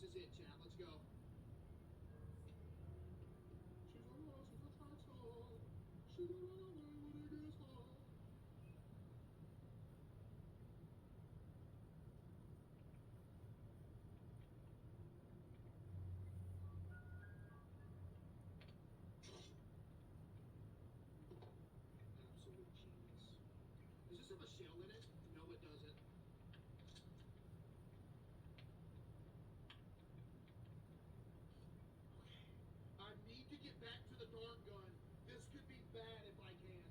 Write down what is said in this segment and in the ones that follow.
This is it, chat. Let's go. She's a rose with a title. She's a runaway when it gets hard. Absolute genius. Does this have a shell in it? No, it doesn't. I need to get back to the dart gun. This could be bad if I can.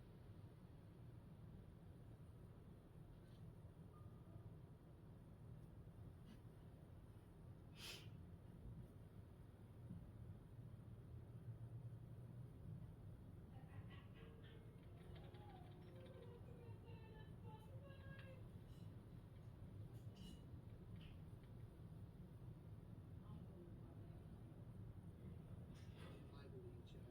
I believe, Chad.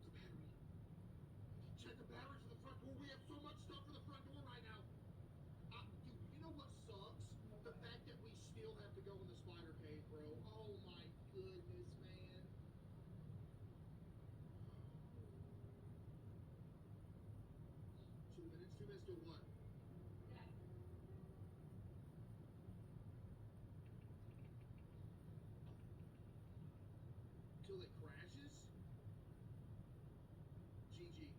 The battery. Check the batteries for the front door. We have so much stuff for the front door right now. You know what sucks? The fact that we still have to go in the spider cave, bro. Oh my goodness, man. 2 minutes. 2 minutes to what? Till it crashes? GG.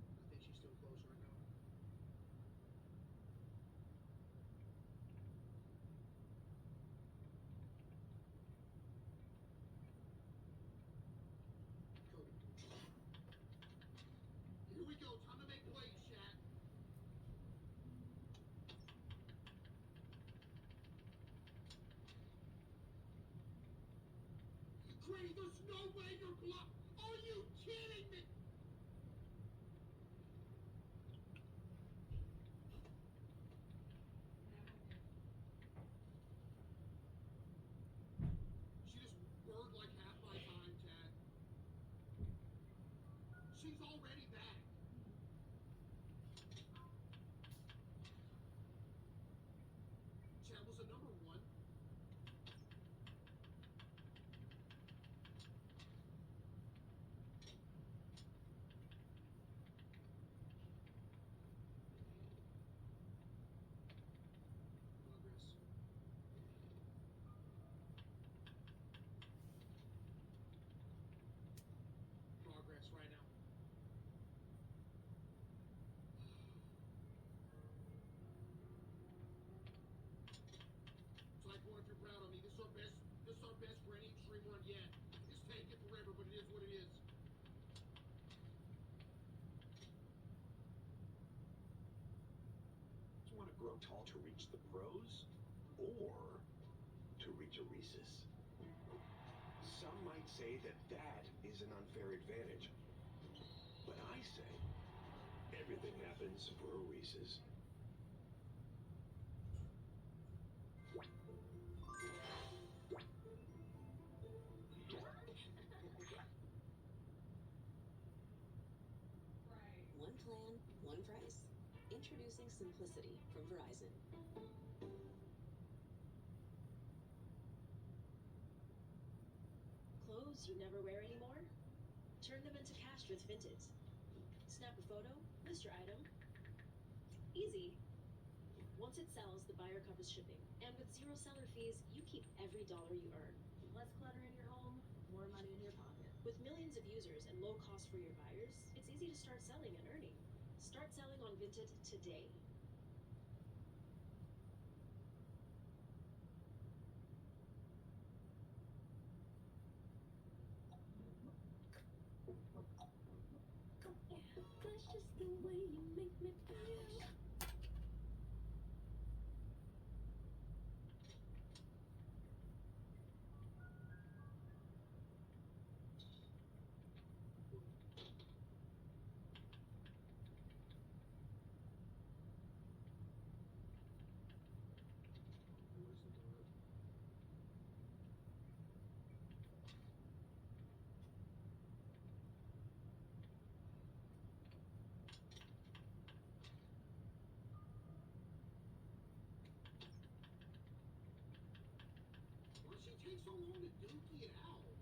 I think she's still close right now. Cody. Here we go. Time to make plays, chat. Granny, there's no way you're blocked. Are you kidding me? She just burned like half my time, Chad. She's already back. Chad was a number one. Progress. Progress right now. Type 1 if you're proud of me. This is our best Granny Extreme run yet. It's taking forever, but it is what it is. Do you want to grow tall to reach the pros, or to reach a Reese's? Some might say that is an unfair advantage, but I say everything happens for a Reese's. One plan, one price. Introducing Simplicity from Verizon. Clothes you never wear anymore? Turn them into cash with Vinted. Snap a photo, list your item. Easy. Once it sells, the buyer covers shipping. And with zero seller fees, you keep every dollar you earn. Less clutter in your home, more money in your pocket. With millions of users and low cost for your buyers, it's easy to start selling and earning. Start selling on Vinted today. That's just the way you make me feel. take so long to dookie it out?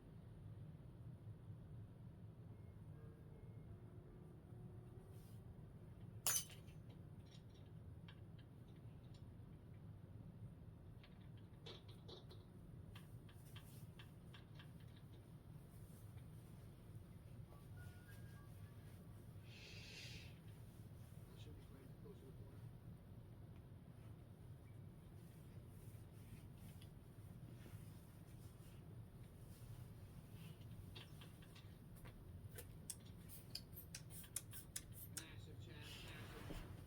That should be great. Close to the corner. Massive, Chad. Massive.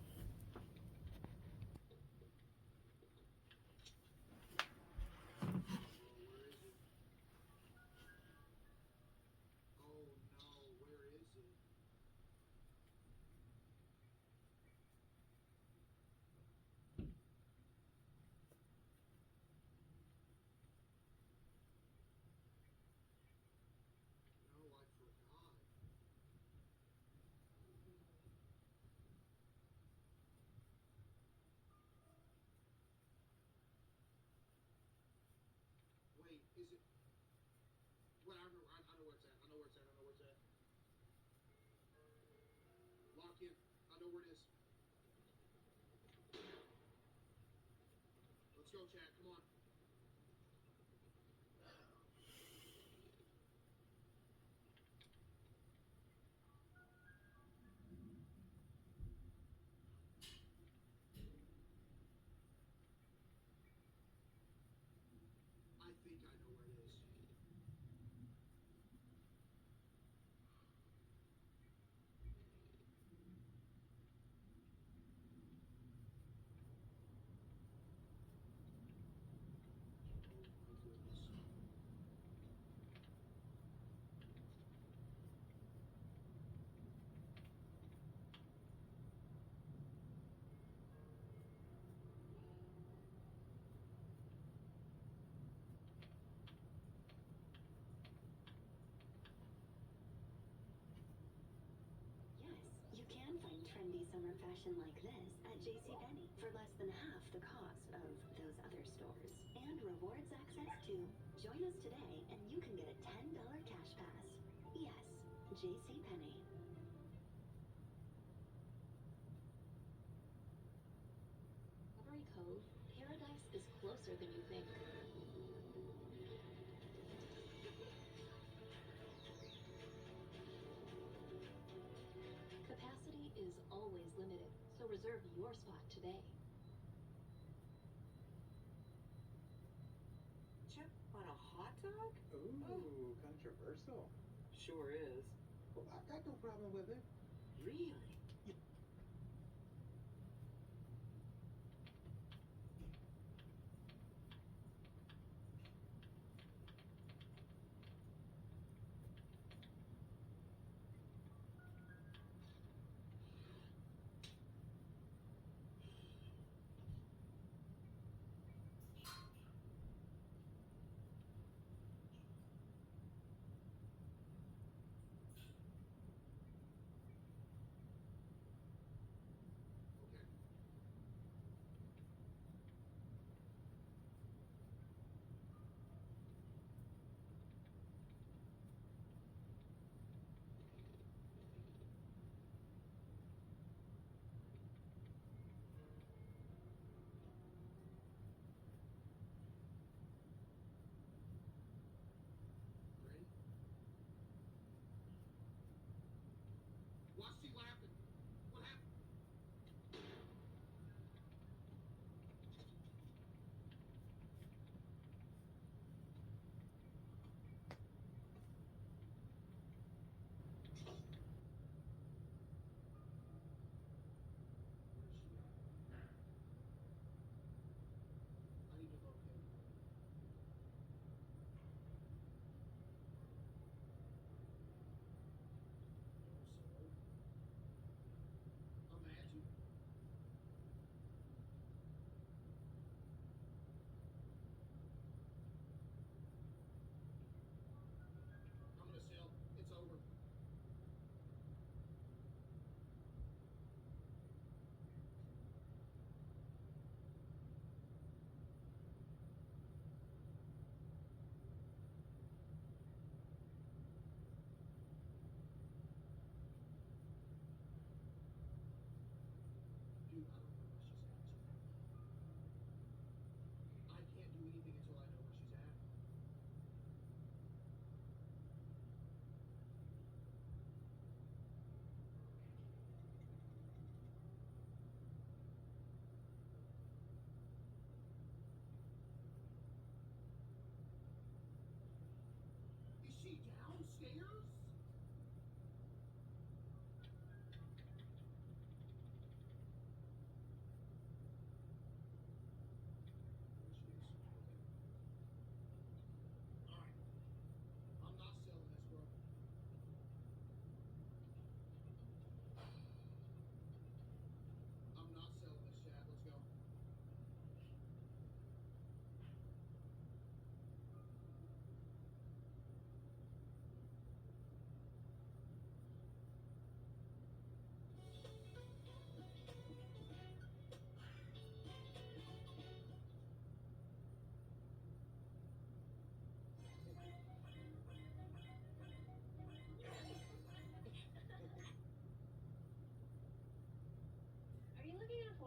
Where is it? Oh no, where is it? No, I forgot. Wait, is it? Wait, I know where it's at. I know where it's at. I know where it's at. Lock in. I know where it is. Let's go, Chad. Come on. I think I know where it is. Oh my goodness. Yes, you can find trendy summer fashion like this at JCPenney for less than half the cost of those other stores. And rewards access too. Join us today and you can get a $10 cash pass. Yes, JCPenney. Strawberry Cove, paradise is closer than you think. Capacity is always limited, so reserve your spot today. Chip on a hot dog? Ooh, controversial. Sure is. Well, I got no problem with it. Really?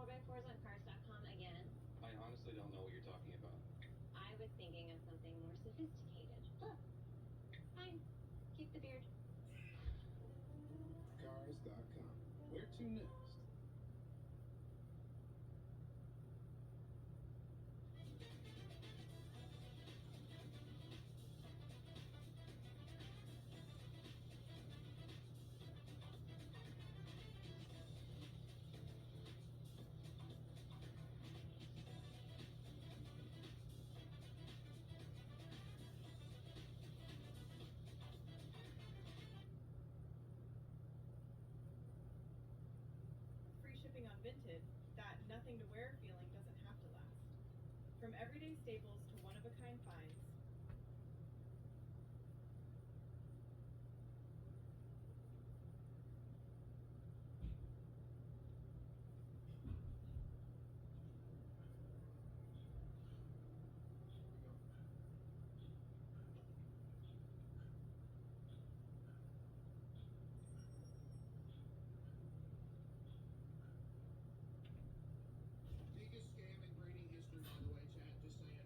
4x4s on cars.com again? I honestly don't know what you're talking about. I was thinking of something more sophisticated. Look. Fine. Keep the beard. Cars.com. Where to next? Free shipping on Vinted, that nothing to wear feeling doesn't have to last. From everyday staples to one-of-a-kind finds, Biggest scam in grading history, by the way, chat. Just saying.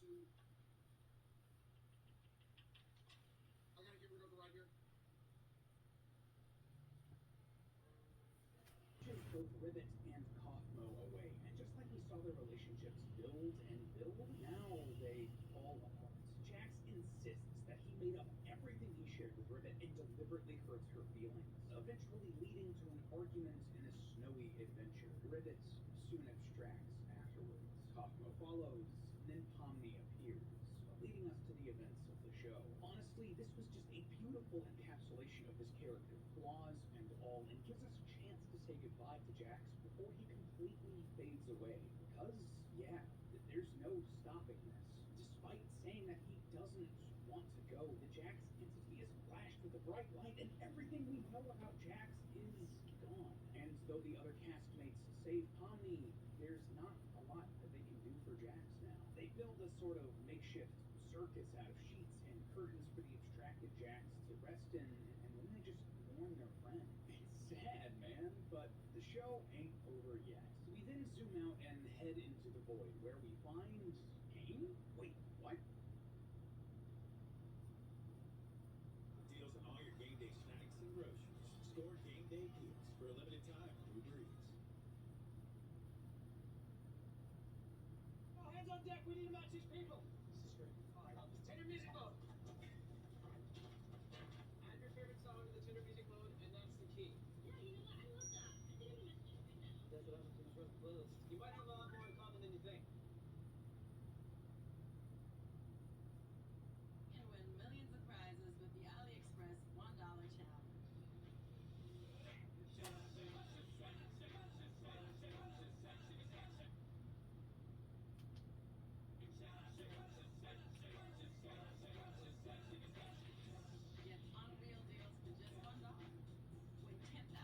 I gotta get rid of the right here. Both Ribbit and Caseoh away, and just like he saw their relationships build and build, now they fall apart. Jax insists that he made up everything he shared with Ribbit and deliberately hurts her feelings, eventually leading to an argument in a snowy adventure. Ribbit soon abstracts afterwards. Caseoh follows, and then Pomni appears, leading us to the events of the show. Honestly, this was just a beautiful encapsulation of his character, flaws and all, and gives us a chance to say goodbye to Jax before he completely fades away. Because, yeah, there's no stopping this. Despite saying that he doesn't want to go, the Jax entity is flashed with a bright light, and everything we know about Jax is gone. And though the other castmates save Pomni, there's not a lot that they can do for Jax now. They build a sort of makeshift circus out of sheets and curtains for the abstracted Jax to rest in, and then they just mourn their friend. It's sad, man, but the show ain't over yet. We then zoom out and head into the void, where we find Cain? Wait, what? Deals on all your game day snacks and groceries. Store game day deals for a limited time on Uber Eats. Oh, hands on deck. We need about 6 people. This is great. All right, tender music mode. Add your favorite song to the tender music mode, and that's the key. Yeah, you know what? I love that. I think I'm gonna do it now. That's what happens when you trust the playlist. You might have a lot more in common than you think. And win millions of prizes with the AliExpress $1 challenge. Get unreal deals for just $1. Win $10,000.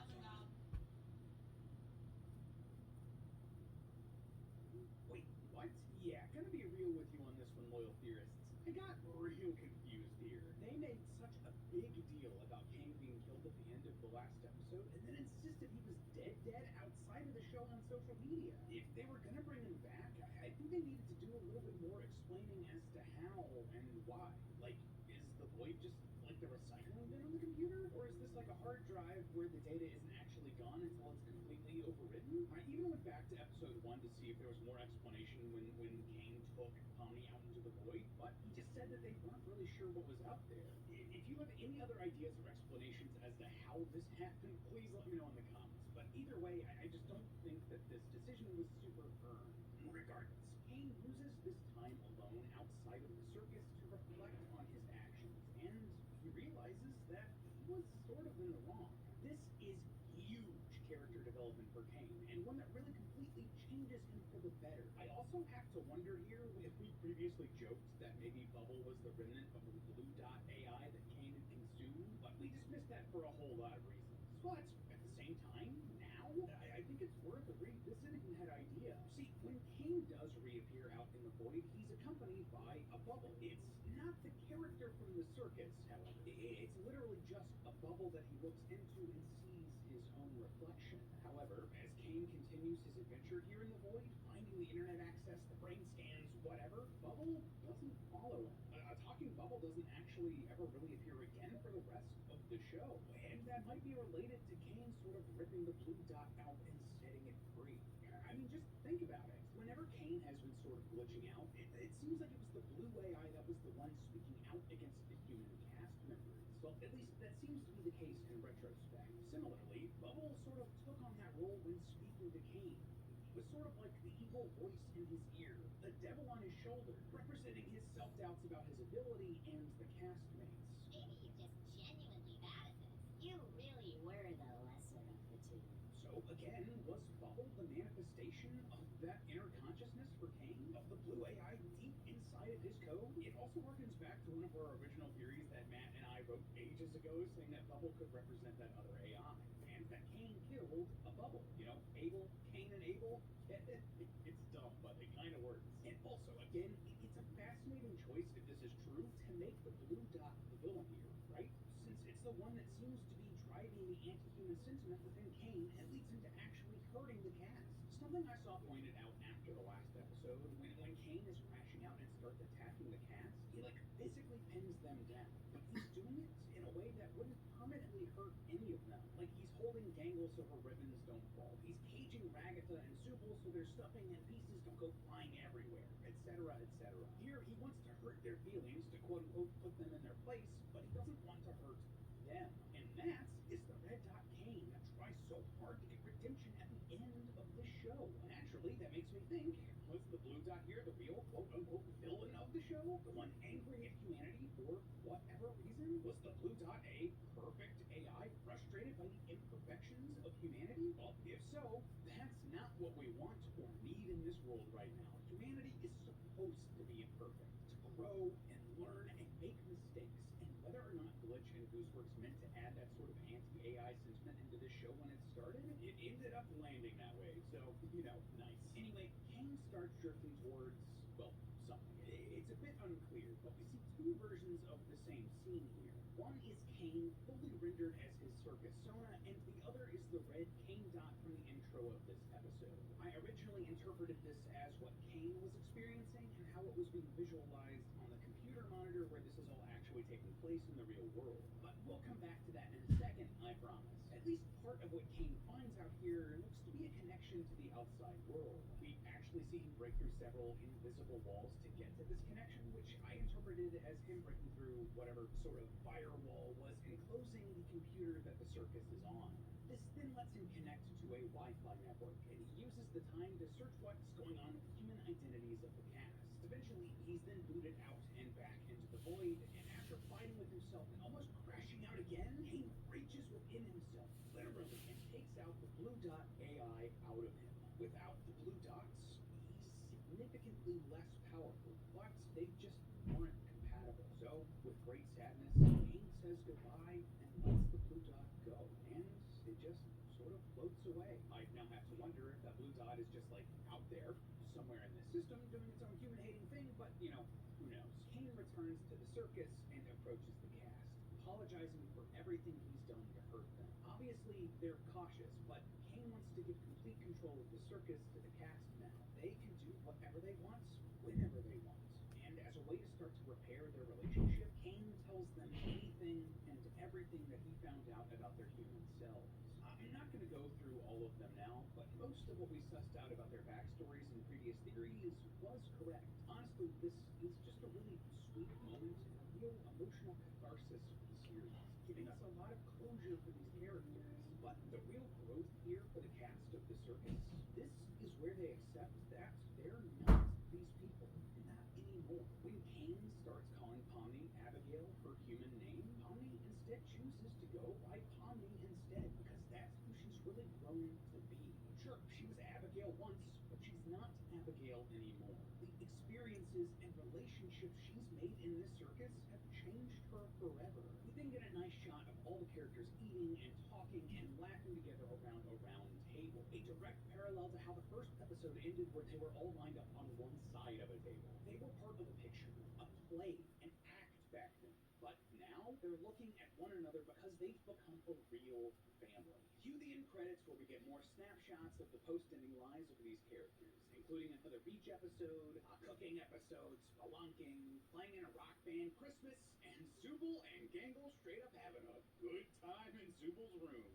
Wait, what? Yeah, gonna be real with you on this one, loyal theorists. I got real confused here. They made such a big deal about Cain being killed at the end of the last episode, and then insisted he was dead outside of the show on social media. If they were gonna bring him back, I think they needed to do a little bit more explaining as to how and why. Like, is the void just like the recycling bin on the computer? Or is this like a hard drive where the data isn't actually gone until it's completely overwritten? I even went back to episode 1 to see if there was more explanation when Cain took Pomni out into the void, but he just said that they weren't really sure what was out there. If you have any other ideas or explanations as to how this happened, please let me know in the comments. But either way, I just don't think that this decision was super earned. Regardless, Cain uses this time alone outside of the circus to reflect on his actions, and he realizes that he was sort of in the wrong. This is huge character development for Cain, and one that really completely changes him for the better. I also have to wonder here if we previously joked that maybe Bubble was the remnant of the blue dot AI that Cain had consumed, but we dismissed that for a whole lot of reasons. But at the same time, now, I think it's worth a revisiting that idea. See, when Cain does reappear out in the void, he's accompanied by a bubble. It's not the character from the circus, however. It's literally just a bubble that he looks into and sees his own reflection. However, as Cain continues his adventure here in the void, finding the internet access, the brain scans, whatever, Bubble doesn't follow him. A talking bubble doesn't actually ever really appear again for the rest of the show, and that might be related to Cain sort of ripping the blue dot out and setting it free. I mean, just think about it. Whenever Cain has been sort of glitching out, it seems like it was the blue AI that was the one speaking out against the human cast members. Well, at least that seems to be the case in retrospect. Similarly, Bubble sort of took on that role when speaking to Cain. He was sort of like the evil voice in his ear, the devil on his shoulder, representing his self-doubts about his ability and the castmates. Maybe you're just genuinely bad at this. You really were the lesser of the two. So again, was Bubble the manifestation of that inner consciousness for Cain, of the blue AI deep inside of his code? It also harkens back to one of our original theories that Matt and I wrote ages ago, saying that Bubble could represent that other AI, and that Cain killed a Bubble. You know, Abel, Cain and Abel. It's dumb, but it kind of works. And also, again, it's a fascinating choice, if this is true, to make the blue dot the villain here, right? Since it's the one that seems to be driving the anti-human sentiment within Cain and leads him to actually hurting the cast. Something I saw pointed out after the last episode, when Cain is crashing out and start attacking the cast, he like physically pins them down. But he's doing it in a way that wouldn't permanently hurt any of them. Like he's holding Gangle so her ribbons don't fall. He's caging Ragatha and Zubul so their stuffing and pieces don't go flying everywhere, etc., etc. Here he wants to hurt their feelings to quote unquote put them in their place, but he doesn't want to hurt them. And that is the Red Dot Cain that tries so hard to get redemption at the end of this show. Naturally, that makes me think, was the Blue Dot here the real quote-unquote villain of the show? The one angry at humanity for whatever reason? Was the Blue Dot a perfect AI frustrated by the imperfections of humanity? Well, if so, that's not what we want or need in this world right now. Humanity is supposed to be imperfect, to grow and learn and make mistakes. And whether or not Glitch and Gooseworks meant to add that sort of anti-AI sentiment into this show when it started, it ended up landing that way. So, nice. Anyway, Cain starts drifting towards, well, something. It's a bit unclear, but we see two versions of the same scene here. One is Cain fully rendered as his circus persona, and the other is the red Cain dot from the intro of this episode. I originally interpreted this as what Cain was experiencing and how it was being visualized on the computer monitor where this is all actually taking place in the real world. But we'll come back to that in a second, I promise. At least part of what Cain finds out here looks to be a connection to the outside world. We actually see him break through several invisible walls to get to this connection, which I interpreted as him breaking through whatever sort of firewall was enclosing the computer that the circus is on. This then lets him connect to a Wi-Fi network, and he uses the time to search what's going on with the human identities of the cast. Eventually, he's then booted out and back into the void, and after fighting with himself and almost crashing out again, Cain reaches within himself, literally, and takes out the Blue Dot AI out of him. Without the Blue Dots, he's significantly less powerful, but they just weren't compatible. So, with great sadness, Cain says goodbye and lets the Blue Dot go, and it just sort of floats away. I now have to wonder if that Blue Dot is just like out there, somewhere in the system, doing its own human-hating thing, but who knows. Cain returns to the circus and approaches the cast, apologizing for everything he's done to hurt them. Obviously, they're cautious, but Cain wants to give complete control of the circus to the cast now. They can do whatever they want, whenever they want. And as a way to start to repair their relationship, Cain tells them anything and everything that he found out about their human selves. I'm not going to go through all of them now, but most of what we sussed out about their backstories and previous theories was correct. Honestly, this is just a really sweet moment and a real emotional catharsis for the series, giving us a lot of closure for these characters. But the real growth here for the cast of the circus, this is where they accept that they're not these people. Not anymore. When Cain starts calling Pomni Abigail her human name, Pomni instead chooses to go by Pomni instead, because that's who she's really grown to be. Sure, she was Abigail once, but she's not Abigail anymore. The experiences and relationships she's made in this circus have changed her forever. We then get a nice shot of all the characters eating and talking and laughing together around a round table. A direct parallel to how the first episode ended, where they were all lined up on one side of a table. They were part of a picture, a play, an act back then. But now they're looking at one another because they've become a real family. Cue the end credits where we get more snapshots of the post-ending lives of these characters, including another beach episode, a cooking episode, spelunking, playing in a rock band, Christmas, and Zubul and Gangle straight up having a good time in Zubul's room.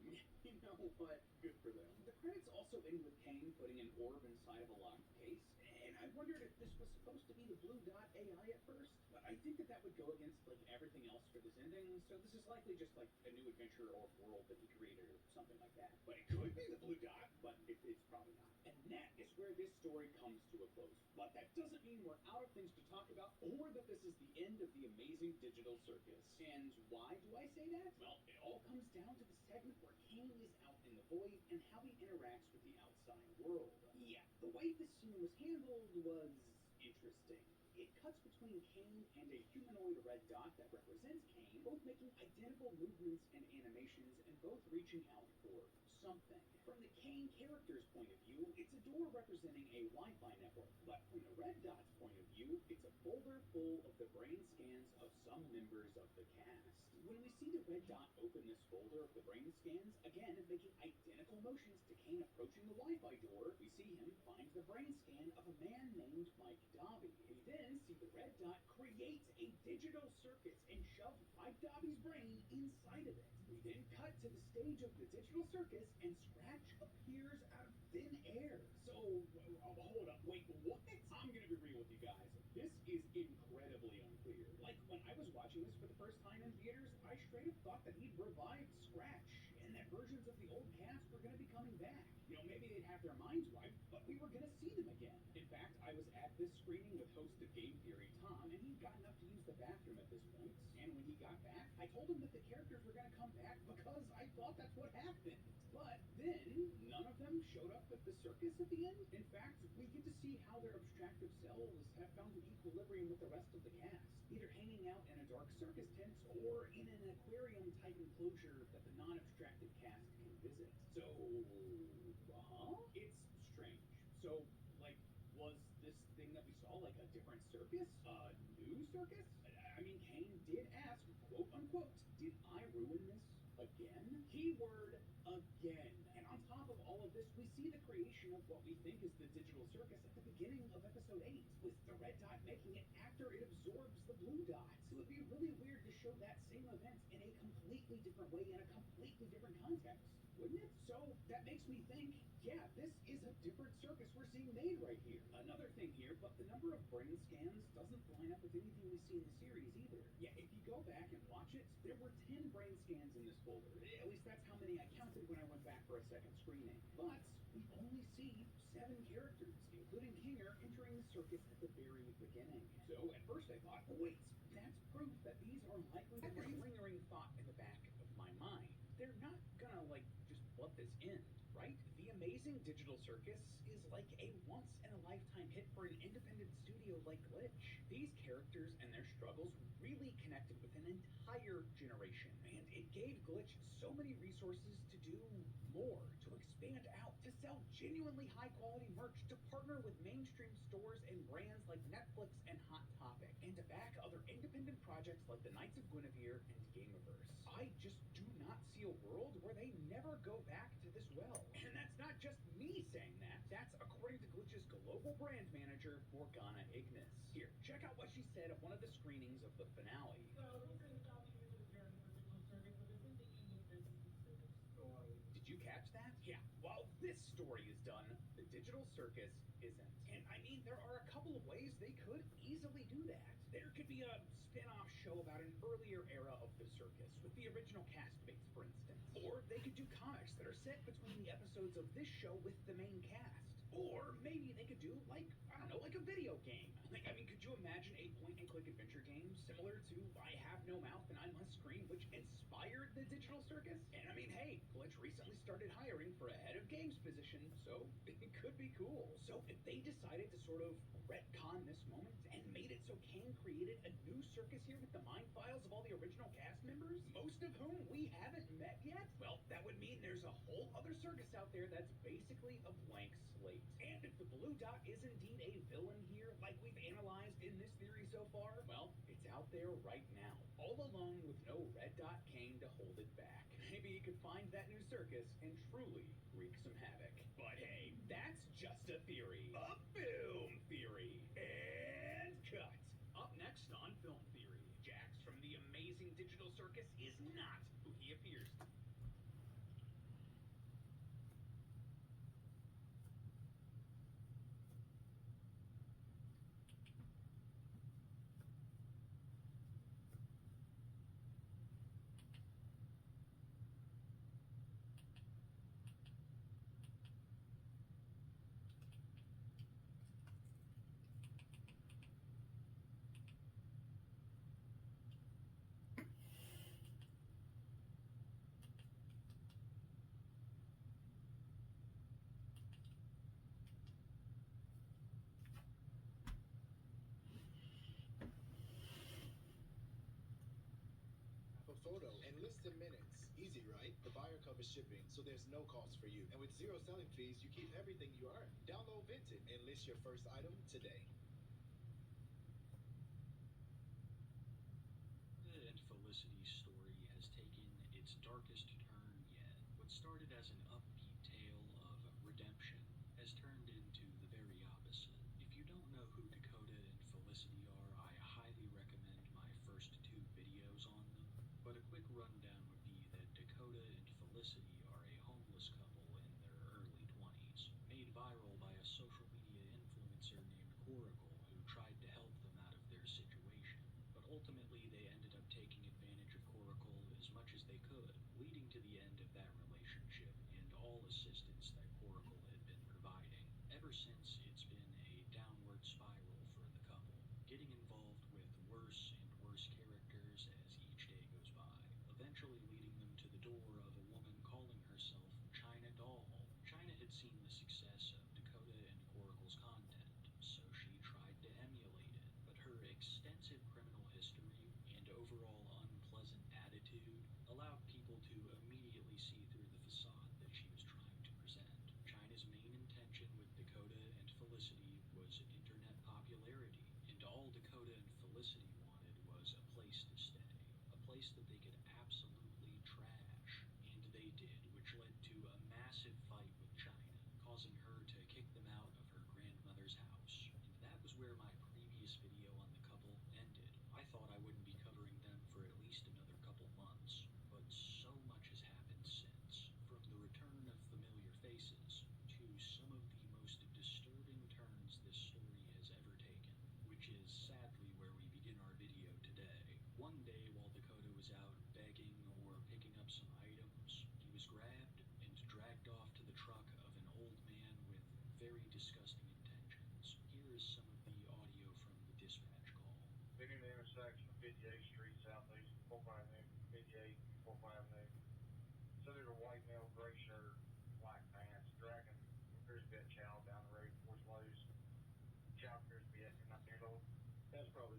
But good for them. The credits also end with Cain putting an orb inside of a locked case, and I wondered if this was supposed to be the Blue Dot AI at first, but I think that would go against like everything else for this ending, so this is likely just like a new adventure or world that he created or something like that. But it could be the Blue Dot, but it's probably not. And that is where this story comes to a close. But that doesn't mean we're out of things to talk about, or that this is the end of the amazing digital circus. And why do I say that? Well, it all comes down to the segment where Cain is out in the void and how he interacts with the outside world. Yeah, the way this scene was handled was interesting. It cuts between Cain and a humanoid red dot that represents Cain, both making identical movements and animations and both reaching out for something. From the Kane character's point of view, it's a door representing a Wi-Fi network. But from the Red Dot's point of view, it's a folder full of the brain scans of some members of the cast. When we see the Red Dot open this folder of the brain scans, again making identical motions to Kane approaching the Wi-Fi door, we see him find the brain scan of a man named Mike Dobby. We then see the Red Dot create a digital circus and shove Mike Dobby's brain inside of it. We then cut to the stage of the digital circus and Scratch appears out of thin air. So, hold up, wait, what? I'm gonna be real with you guys. This is incredibly unclear. Like, when I was watching this for the first time in theaters, I straight up thought that he'd revived Scratch, and that versions of the old cast were gonna be coming back. You know, maybe they'd have their minds wiped, but we were gonna see them again. In fact, I was at this screening with host of Game Theory, Tom, and he'd gotten up to use the bathroom at this point, and when he got back, I told him that the characters were gonna come back because I thought that's what happened. But then, none of them showed up at the circus at the end. In fact, we get to see how their abstractive selves have found an equilibrium with the rest of the cast, either hanging out in a dark circus tent or in an aquarium-type enclosure that the non-abstracted cast can visit. So, it's strange. So, like, was this thing that we saw like a different circus? A new circus? I mean, Kane did ask, quote unquote, did I ruin this again? Keyword again. And on top of all of this, we see the creation of what we think is the digital circus at the beginning of episode 8, with the Red Dot making it after it absorbs the Blue Dot. So it'd be really weird to show that same event in a completely different way, in a completely different context, wouldn't it? So that makes me think, yeah, this is a different circus we're seeing made right here. Another thing here, but the number of brain scans doesn't line up with anything we see in the series either. Yeah, if you go back and watch it, there were 10 brain scans in this folder. At least that's how many I counted when I went back for a second screening. But we only see 7 characters, including Kinger, entering the circus at the very beginning. So at first I thought, oh, wait, that's proof that these are likely the brain lingering thought in the back of my mind. They're not gonna, like, just let this end, right? The Amazing Digital Circus is like a once-in-a-lifetime hit for an independent studio like Glitch. These characters and their struggles really connected with an entire generation, and it gave Glitch so many resources to do more, to expand out, to sell genuinely high-quality merch, to partner with mainstream stores and brands like Netflix and Hot Topic, and to back other independent projects like the Knights of Guinevere and Gameverse. I just do not see a world where they never go back to this well. And that's not just me saying that. That's according to Glitch's global brand manager, Morgana Ignis. Here, check out what she said at one of the screenings of the finale. Did you catch that? Yeah, while this story is done, the digital circus isn't. And I mean, there are a couple of ways they could easily do that. There could be a spin-off show about an earlier era of the circus, with the original castmates, for instance. Or they could do comics that are set between the episodes of this show with the main cast. Or maybe they could do, like, I don't know, like a video game. Like, I mean, could you imagine a point-and-click adventure game similar to I Have No Mouth and I Must Scream, which inspired the digital circus? And I mean, hey, Glitch recently started hiring for a head of games position, so it could be cool. So if they decided to sort of retcon this moment and made it so Kane created a new circus here with the mind files of all the original cast members, most of whom we haven't met yet, well, that would mean there's a whole other circus out there that's basically a blank slate. And if the Blue Dot is indeed a villain here, like we've analyzed in this theory so far, well, it's out there right now, all alone with no Red Dot Kane to hold it back. Maybe he could find that new circus and truly wreak some havoc. But hey, that's just a theory. A film theory. And cut. Up next on Film Theory, Jax from the Amazing Digital Circus is not who he appears to be. A photo and list the minutes Easy, right? The buyer covers shipping, so there's no cost for you. And with zero selling fees, you keep everything you earn. Download Vinted and list your first item today. And Felicity's story has taken its darkest turn yet. What started as an upbeat tale of redemption has turned into the very opposite. If you don't know who Dakota and Felicity are, I highly recommend my first two videos on them. But a quick rundown would be that Dakota and Felicity are a homeless couple in their early 20s, made viral by a social media influencer named Coracle who tried to help them out of their situation. But ultimately they ended up taking advantage of Coracle as much as they could, leading to the end of that relationship and all assistance that Coracle had been providing. Ever since, it's been a downward spiral for the couple, getting involved with worse and worse characters as each day goes by, eventually leading them to the door of a woman calling herself China Doll. China had seen the success of Dakota and Coracle's content, so she tried to emulate it, but her extensive criminal history and overall unpleasant attitude allowed people to immediately see through the facade that she was trying to present. China's main intention with Dakota and Felicity was internet popularity, and all Dakota and Felicity wanted was a place to stay, a place that they could absolutely trash, and they did, which led to a massive fight with China, causing her to kick them out of her grandmother's house. And that was where my previous video on the couple ended. I thought I wouldn't be covering them for at least another couple months, but so much has happened since. From the return of familiar faces to some of the most disturbing turns this story has ever taken, which is sadly where we begin our video today. One day while Dakota was out begging or picking up some items, he was grabbed and dragged off to the truck of an old man with very disgusting intentions. Here is some of the audio from the dispatch call. Been in the intersection of 58th Street Southeast, 4th Avenue, 58th, 4th Avenue. So there's a white male, gray shirt, black pants, dragging what appears to be a child down the road towards Lowe's. Child appears to be 8 years old. That's probably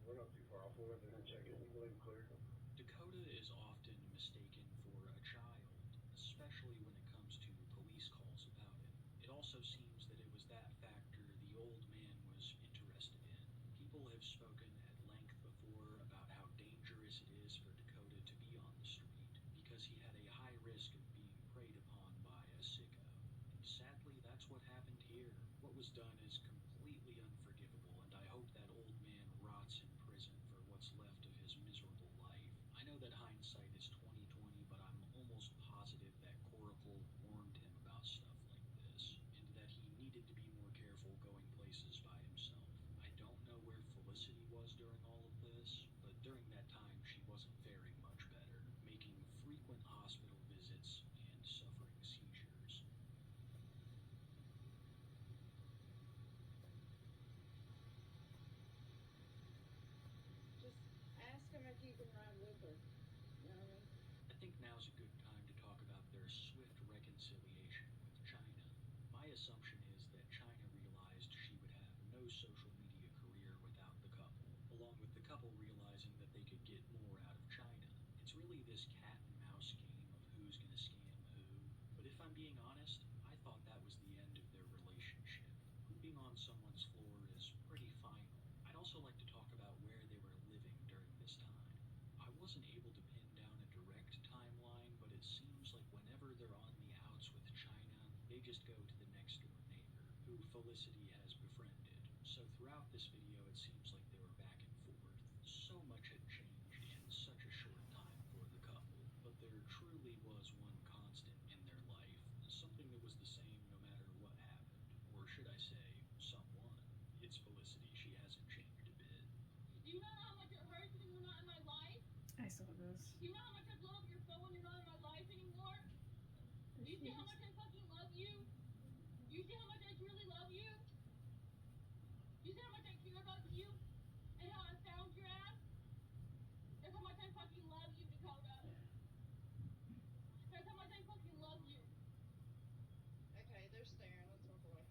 we're not too far off. We'll go there and check it. We believe clear. Dakota is often mistaken for a child, especially when it comes to police calls about it. It also seems that it was that factor the old man was interested in. People have spoken at length before about how dangerous it is for Dakota to be on the street, because he had a high risk of being preyed upon by a sicko. And sadly, that's what happened here. What was done is completely unforgivable, and I hope that old man rots in prison for what's left of his miserable life. I know that hindsight is 20/20, but I'm almost positive that Coracle warned him about stuff like this, and that he needed to be more careful going places by himself. I don't know where Felicity was during all of this, but during that time she wasn't faring much better, making frequent hospital visits and suffering seizures. Just ask him if you can ride with her. You know what I mean? I think now's a good time to talk about their swift reconciliation with China. My assumption is that China realized she would have no social media career without the couple, along with the couple realizing that they could get more out of China. It's really this cat and mouse game of who's gonna scam who, but if I'm being honest, I thought that was the end of their relationship. Pooping on someone's floor is pretty final. I'd also like to talk about where they were living during this time. I wasn't able to pin down a direct timeline, but it seems like whenever they're on the outs with China, they just go to the next door neighbor, who Felicity has befriended. So throughout this video, it seems like they were back and forth. So much had changed in such a short time for the couple, but there truly was one constant in their life, something that was the same no matter what happened. Or should I say, someone. It's Felicity. She hasn't changed a bit. Do you know how much it hurts when you're not in my life? I saw this. Do you know how much I blow up your phone when you're not in my life anymore? Do you see how much I fucking love you? Do you see how much I truly love you? Do you see how much I care about you? And how I found your ass? That's how much I fucking love you, Dakota. That's how much I fucking love you. Okay, they're staring. Let's walk away.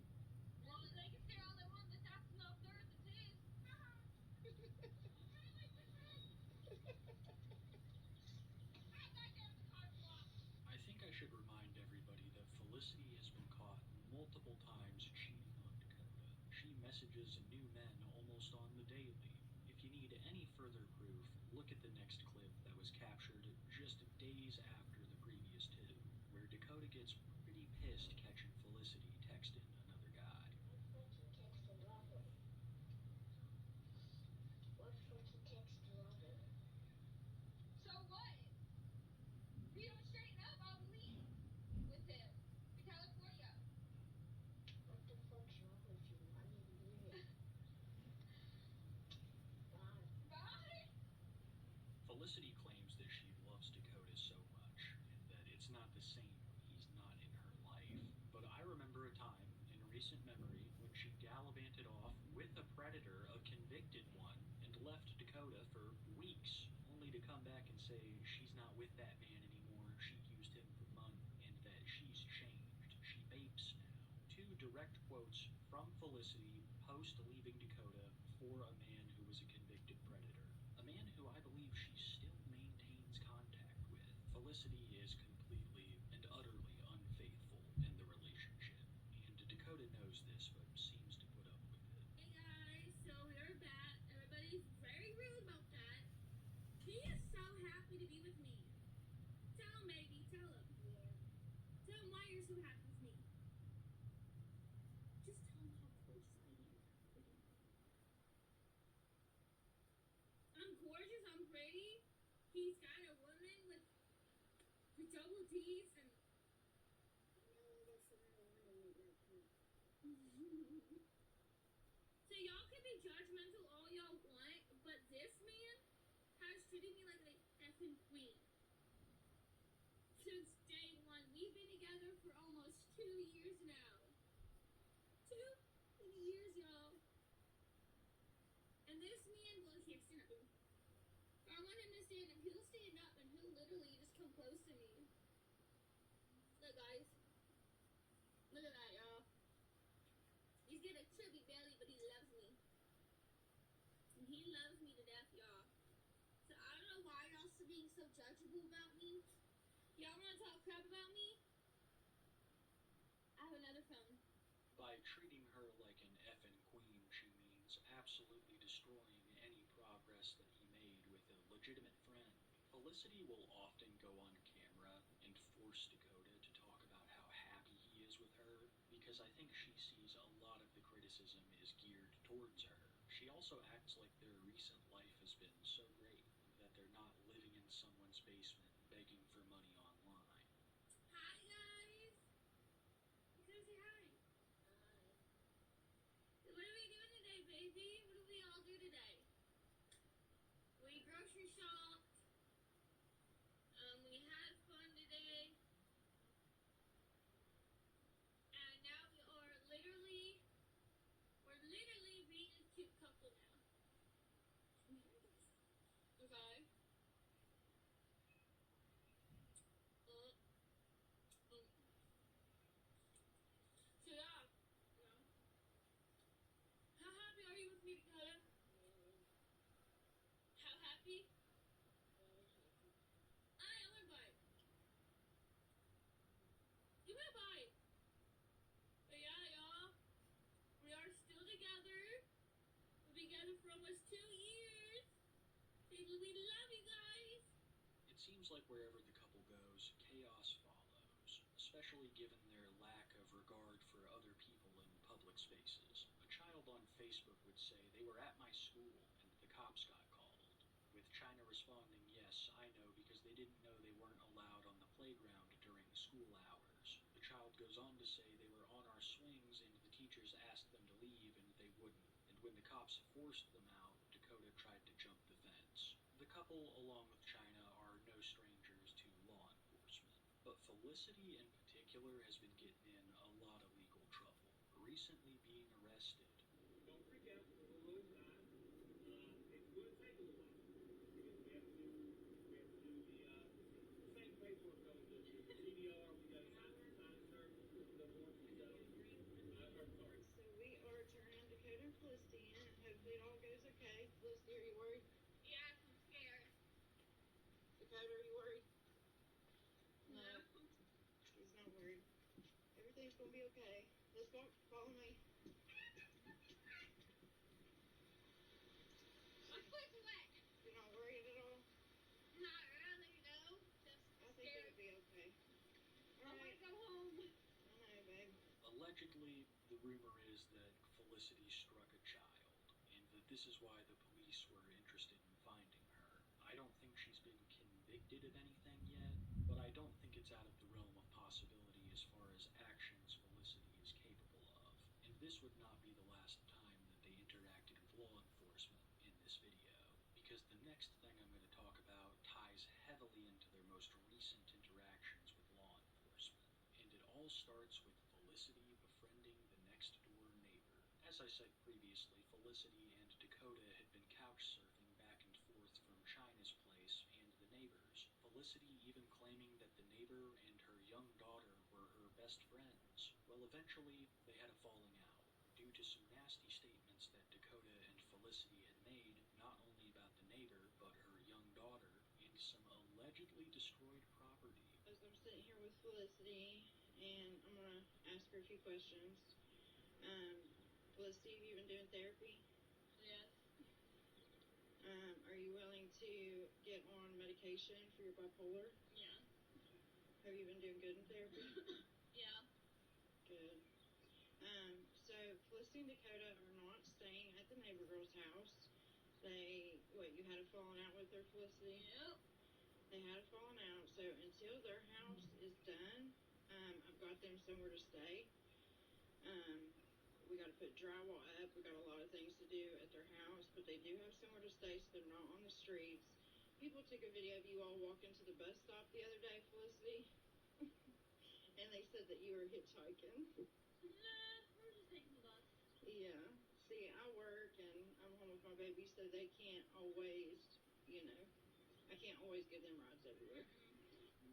Well, they can stare all they want. This ass is not theirs, it's his. I got them to should remind everybody that Felicity has been caught multiple times cheating on Dakota. She messages new men almost on the daily. If you need any further proof, look at the next clip that was captured just days after the previous two, where Dakota gets pretty pissed catching Felicity texting another guy. What funky text a lover? What funky text a lover? So what? If you don't straighten up, I'll leave with him to California. What the fuck's wrong with you? I need to leave it. Bye. Bye? Felicity claims that she loves Dakota so much, and that it's not the same when he's not in her life. But I remember a time in recent memory when she gallivanted off with a predator, a convicted one, and left Dakota for weeks, only to come back and say she's not with that man anymore, she used him for money, and that she's changed. She vapes now. Two direct quotes from Felicity post leaving Dakota for a man who was a convicted predator. A man who I believe she still maintains contact with. Felicity is completely and utterly unfaithful in the relationship, and Dakota knows this but seems to put up with it. Hey guys, so we're back. Everybody's very rude about that. He is so happy to be with me. Tell him, baby, tell him. Yeah. Tell him why you're so happy with me. Just tell him how gorgeous I am. I'm gorgeous, I'm pretty. He's got a woman with double D's and... So y'all can be judgmental all y'all want, but this man has treated me like an effing queen. Since day one. We've been together for almost 2 years now. 2 years, y'all. And this man, well, he can't stand up. I want him to stand up. He'll stand up and he'll literally just come close to me. Look, guys. Look at that, y'all. He's got a chubby belly, but he loves me. And he loves me to death, y'all. So I don't know why y'all being so judgeable about me. Y'all want to talk crap about me? I have another phone. By treating her like an effing queen, she means absolutely destroying any progress that he made with a legitimate friend. Felicity will often go on camera and force Dakota to talk about how happy he is with her, because I think she sees a lot of the criticism is geared towards her. She also acts like their recent life has been so great, that they're not living in someone's basement begging for money online. Hi, guys. You gotta say hi. Hi. So what are we doing today, baby? What do we all do today? We grocery shopped. We had fun today. And now we're literally being a cute couple now. Okay. So yeah. How happy are you with me, Dakota? How happy? Very happy. I want to buy it. You want to buy it. But yeah, y'all. We are still together. We've been together for almost 2 years. We love you guys. It seems like wherever the couple goes, chaos follows, especially given their lack of regard for other people in public spaces. A child on Facebook would say they were at my school and the cops got called, with China responding, yes, I know, because they didn't know they weren't allowed on the playground during school hours. The child goes on to say they were on our swings and the teachers asked them to leave and they wouldn't, and when the cops forced them out, Dakota tried to jump the fence. The couple, along with China, are no strangers to law enforcement, but Felicity in particular has been getting in a lot of legal trouble, recently being arrested. Don't freak out. We're really not. It's going to take a little while because we have to do the same paperwork that we did. The CDR, we got to sign service. This is the warrant we got. So we are turning Dakota and Felicity in, and hopefully it all goes okay. Felicity, are you worried? Yes, I'm scared. Dakota, are you worried? No. It's gonna be okay. Let's go. Follow me. My foot's wet. You're not worried at all? Not really, no. Just I think scared. it'll be okay. I want Alright. to go home. I know, babe. Allegedly, the rumor is that Felicity struck a child, and that this is why the police were interested in finding her. I don't think she's been convicted of anything yet, but I don't think it's out of the realm of possibility as far as actions Felicity is capable of. And this would not be the last time that they interacted with law enforcement in this video, because the next thing I'm going to talk about ties heavily into their most recent interactions with law enforcement. And it all starts with Felicity befriending the next door neighbor. As I said previously, Felicity and Dakota had been couch surfing back and forth from China's place and the neighbor's. Felicity even claiming that the neighbor and her young daughter were her best friends. Well, eventually, they had a falling out due to some nasty statements that Dakota and Felicity had made, not only about the neighbor, but her young daughter, and some allegedly destroyed property. As I'm sitting here with Felicity, and I'm gonna ask her a few questions. Felicity, have you been doing therapy? Yes. Are you willing to get on medication for your bipolar? Yeah. Have you been doing good in therapy? Yeah. Good. So Felicity and Dakota are not staying at the neighbor girl's house. You had a falling out with her, Felicity? Yep. They had a falling out, so until their house is done, I've got them somewhere to stay. We got to put drywall up. We got a lot of things to do at their house, but they do have somewhere to stay, so they're not on the streets. People took a video of you all walking to the bus stop the other day, Felicity, and they said that you were hitchhiking. Nah, we're just taking the bus. Yeah. See, I work and I'm home with my baby, so they can't always, I can't always give them rides everywhere.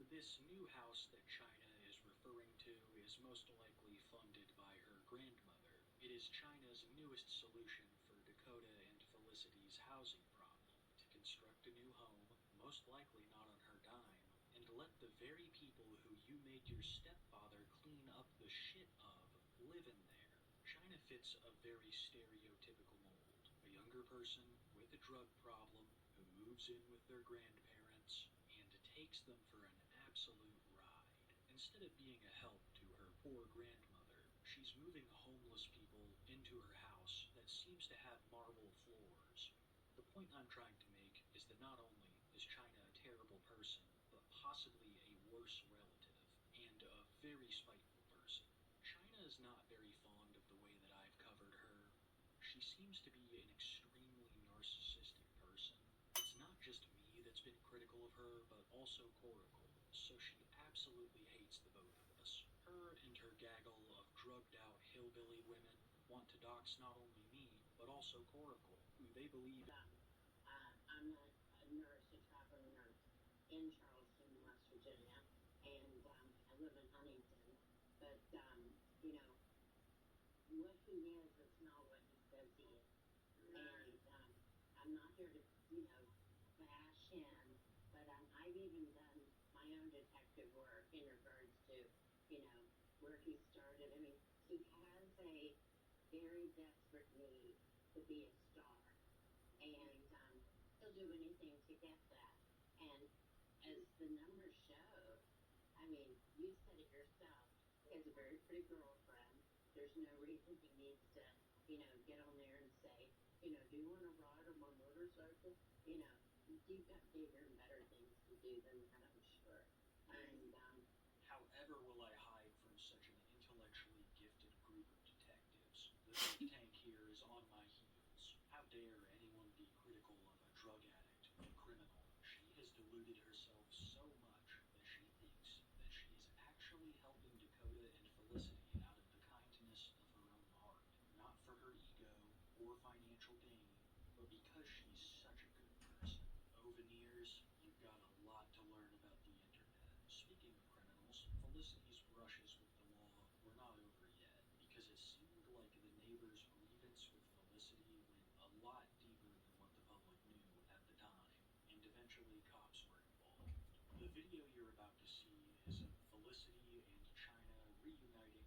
This new house that China is referring to is most likely funded by her grandmother. It is China's newest solution for Dakota and Felicity's housing problem, to construct a new home, most likely not on her dime, and let the very people who you made your stepfather clean up the shit of live in there. China fits a very stereotypical mold. A younger person with a drug problem who moves in with their grandparents and takes them for an absolute ride. Instead of being a help to her poor grandmother, she's moving homeless people into her house that seems to have marble floors. The point I'm trying to make is that not only is China a terrible person, but possibly a worse relative, and a very spiteful person. China is not very fond of the way that I've covered her. She seems to be an extremely narcissistic person. It's not just me that's been critical of her, but also Coracle, so she absolutely hates the both of us. Her and her gaggle of drugged-out hillbilly women want to dox not only me, but also Coracle, who they believe... I'm a nurse, a traveling nurse in Charleston, West Virginia, and I live in Huntington, but, what he is not what he says he is. And I'm not here to, bash him, but I've even done my own detective work in regards to, where he started. I mean, he has a very desperate need to be a star, and he'll do anything to get that. And as the numbers show, I mean, you said it yourself, he has a very pretty girlfriend. There's no reason he needs to, get on there and say, do you want to ride on my motorcycle? You've got bigger and better things to do than that, I'm sure. And, However will I hide from such an intellectually gifted group of detectives? The think tank here is on my heels. How dare anyone be critical of a drug addict, a criminal? She has deluded herself so much that she thinks that she is actually helping Dakota and Felicity out of the kindness of her own heart. Not for her ego or financial gain, but because she's such a good person. Oh, veneers, you've got a lot to learn about the internet. Speaking of criminals, Felicity's brushes with the law were not over yet, because it seemed like the neighbor's grievance with Felicity went a lot deeper than what the public knew at the time, and eventually cops were involved. The video you're about to see is of Felicity and China reuniting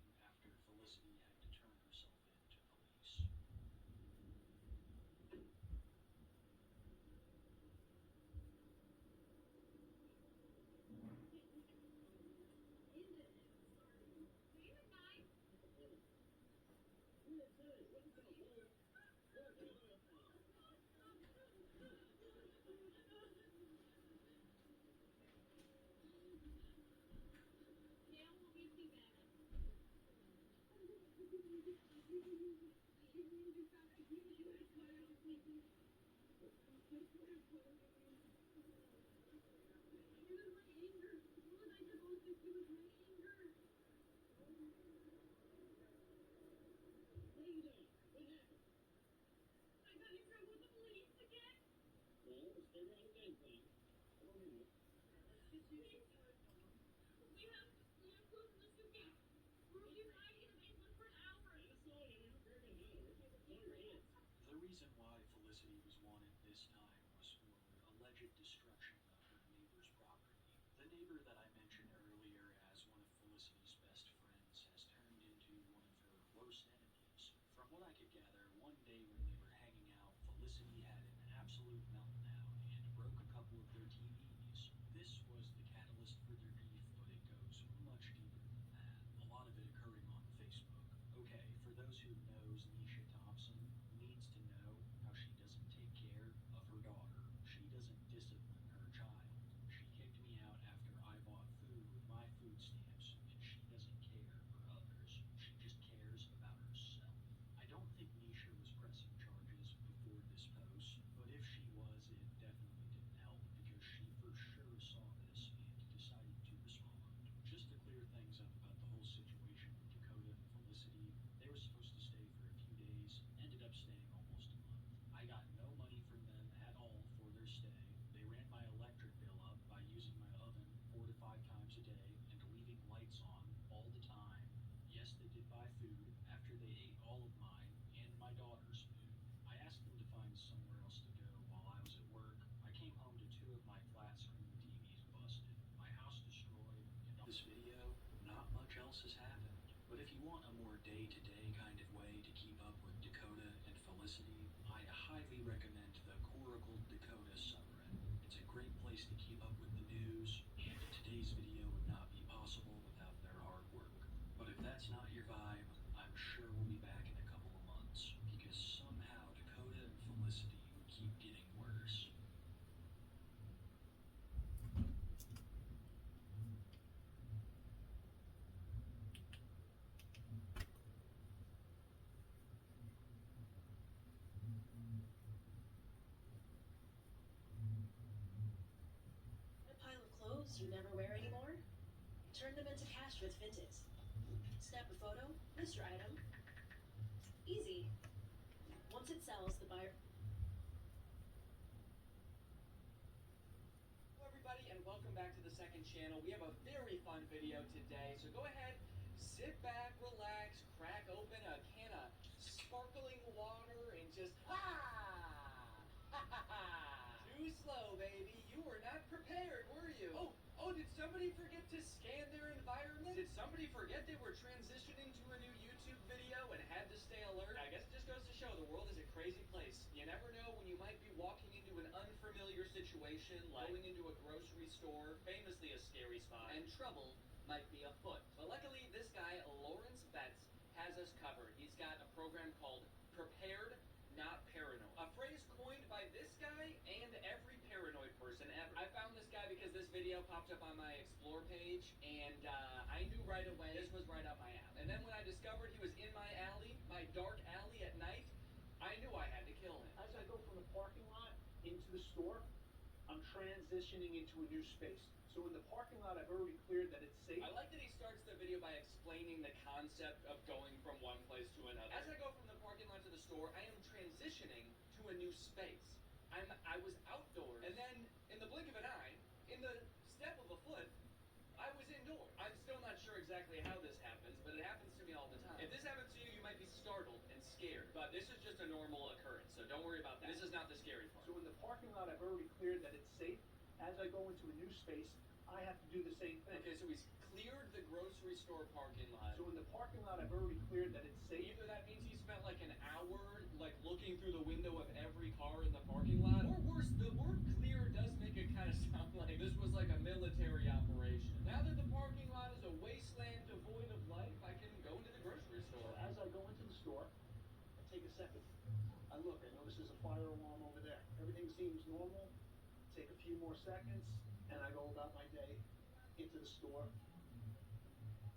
won't be too bad. I got in trouble with the police again. Well, let's figure out a game plan. Come on in. We have proof in the suitcase. We've been hiding in the basement for an hour. I saw you. You're gripping hell. Blow your hands. The reason why Felicity was wanted this time was for alleged destruction of her neighbor's property. The neighbor that I mentioned earlier as one of Felicity's best friends has turned into one of her worst enemies. From what I could gather, one day when they were hanging out, Felicity had an absolute meltdown and broke a couple of their TVs. This was the catalyst for their beef, but it goes much deeper than that. A lot of it occurring on Facebook. Okay, for those who knows Nisha Thompson, needs to know how she doesn't take care of her daughter. She doesn't discipline her child. She kicked me out after I bought food with my food stamps, and she doesn't care for others. She just cares about herself. I don't think Nisha was pressing charges before this post, but if she was, it definitely didn't help because she for sure saw this and decided to respond. Just to clear things up about the whole situation with Dakota and Felicity, they were supposed to stay for a few days, ended up staying almost a month. I got no money from them at all for their stay. They ran my electric bill up by using my oven 4 to 5 times a day and leaving lights on all the time. Yes, they did buy food after they ate all of mine and my daughter's food. I asked them to find somewhere else to go while I was at work. I came home to 2 of my flat screen TVs busted, my house destroyed, and on this video, not much else has happened. But if you want a more day-to-day kind of way to keep up with Dakota and Felicity, I highly recommend the Coracle Dakota subreddit. It's a great place to keep up with the news, and today's video would not be possible without their hard work. But if that's not your vibe, I'm sure we'll be back in a couple of months, because somehow Dakota and Felicity keep getting worse. A pile of clothes you never wear anymore? Turn them into cash with Vinted. Snap a photo, list your item. Easy. Once it sells, the buyer... Hello everybody and welcome back to the second channel. We have a very fun video today, so go ahead, sit back, relax, crack open a can of sparkling water and just Too slow, baby. You were not prepared, were you? Oh, did somebody forget to scan their environment? Did somebody forget they were transitioning to a new YouTube video and had to stay alert? I guess it just goes to show the world is a crazy place. You never know when you might be walking into an unfamiliar situation, like going into a grocery store, famously a scary spot, and trouble might be afoot. But luckily, this guy, Lawrence Betts, has us covered. He's got a program called Prepared, Not Paranoid. A phrase coined by this guy and every paranoid person ever. I found this guy because this video popped up on my Explore page, and I knew right away this was right up my alley. And then when I discovered he was in my alley, my dark alley at night, I knew I had to kill him. As I go from the parking lot into the store, I'm transitioning into a new space. So in the parking lot, I've already cleared that it's safe. I like that he starts the video by explaining the concept of going from one place to another. As I go from the parking lot to the store, I am transitioning to a new space. I was outdoors, and then in the blink of an eye, in the step of a foot, I was indoors. I'm still not sure exactly how this happens, but it happens to me all the time. If this happens to you, you might be startled and scared, but this is just a normal occurrence, so don't worry about that. This is not the scary part. So in the parking lot, I've already cleared that it's safe. As I go into a new space, I have to do the same thing. Okay, so he's cleared the grocery store parking lot. So in the parking lot, I've already cleared that it's safe. Either that means he spent like an hour, like looking through the window of every car in the parking lot, or worse, the word clear does make it kind of sound like this was like a military operation. Now that the parking lot is a wasteland devoid of life, I can go into the grocery store. So as I go into the store, I take a second. I Look, I notice there's a fire alarm over there. Everything seems normal. Take a few more seconds, and I go about my day into the store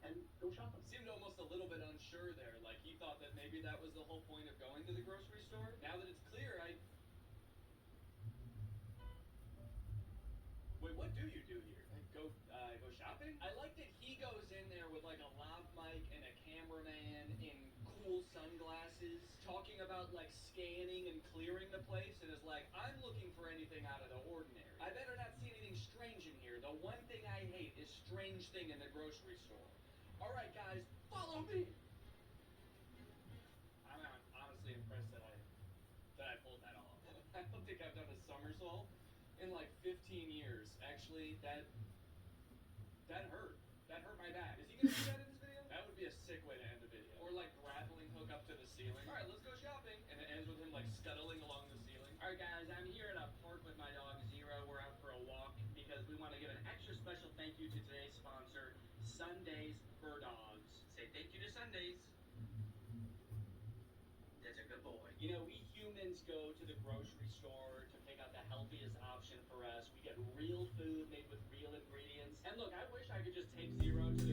and go shopping. Seemed almost a little bit unsure there, like he thought that maybe that was the whole point of going to the grocery store. Now that it's clear, Wait, what do you do here? Go shopping? I like that he goes in there with like a lav mic and a cameraman in cool sunglasses, talking about like scanning and clearing the place, and is like, I'm looking for anything out of the ordinary. I better not see anything strange in here. The one thing I hate is strange thing in the grocery store. All right, guys, follow me. I'm honestly impressed that I pulled that off. I don't think I've done a somersault in like 15 years. Actually, that hurt. That hurt my back. Is he gonna do that in this video? That would be a sick way to end the video. Or like grappling hook up to the ceiling. All right, let's go shopping. And it ends with him like scuttling along the ceiling. All right, guys, I'm here at a park with my dog Zero. We're out for a walk because we want to give an extra special thank you to today's sponsor, Sundays for Dogs. Say thank you to Sundays. That's a good boy. You know, we humans go to the grocery store to pick out the healthiest option for us. We get real food made with real ingredients. And look, I wish I could just take Zero to